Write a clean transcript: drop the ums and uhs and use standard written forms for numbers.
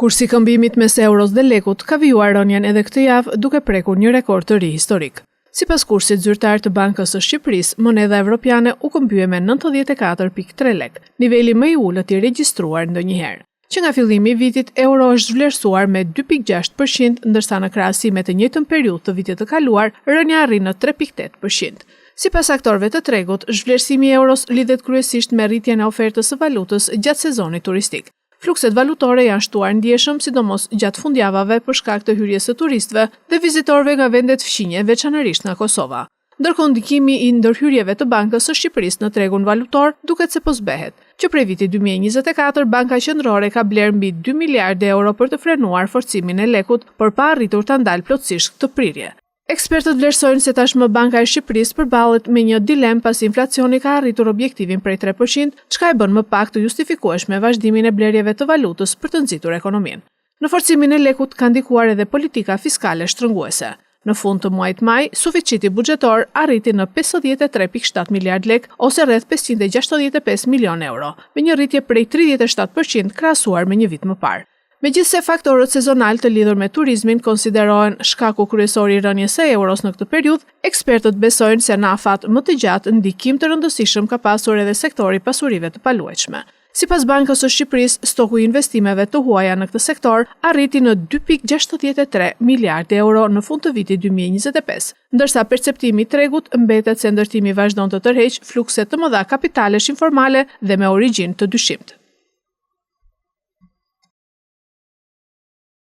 Kursi i këmbimit mes euros dhe lekut ka vijuar rënjen edhe këtë javë duke prekur një rekord të ri historik. Sipas kursit zyrtar të Bankës së Shqipërisë, monedha evropiane u këmbye me 94.3 lek, niveli më i ulët i regjistruar ndonjëherë. Që nga fillimi i vitit, euro është zhvlerësuar me 2.6%, ndërsa në krahasim me të njëjtën periudhë të vitit të kaluar, rënja arri në 3.8%. Sipas aktorëve të tregut, zhvlerësimi i euros lidhet kryesisht me rritjen e ofertës së valutës gjatë sezonit turistik. Flukset valutore janë shtuar ndjeshëm, sidomos gjatë fundjavave për shkak të hyrjes së turistëve dhe vizitorëve nga vendet fqinje, veçanërisht nga Kosova. Ndërkohë ndikimi i ndërhyrjeve të Bankës së Shqipërisë në tregun valutor duket se po zbehet, që prej vitit 2024 Banka Qendrore ka bler mbi 2 miliardë euro për të frenuar forcimin e lekut, por pa arritur ta ndalë plotësisht këtë prirje. Ekspertët vlerësojnë se tashmë Banka e Shqipërisë përballet me një dilemë pasi inflacioni ka arritur objektivin prej 3%, çka e bën më pak të justifikueshme vazhdimin e blerjeve të valutës për të nxitur ekonominë. Në forcimin e lekut ka ndikuar edhe politika fiskale shtrënguese. Në fund të muajit maj, suficiti buxhetor arriti në 53.7 miliard lek ose rreth 565 milion euro, me një rritje prej 37% krahasuar me një vit më parë. Megjithse faktorët sezonal të lidhur me turizmin konsiderohen shkaku kryesor i rënjes së euros në këtë periudhë, ekspertët besojnë se në afat më të gjatë ndikim të rëndësishëm ka pasur edhe sektori pasurive të paluajtshme. Sipas Bankës së Shqipërisë, stoku i investimeve të huaja në këtë sektor arriti në 2.63 miliardë euro në fund të vitit 2025, ndërsa perceptimi i tregut mbetet se ndërtimi vazhdon të tërheqë flukse të mëdha kapitalesh informale dhe me origjinë të dyshimtë.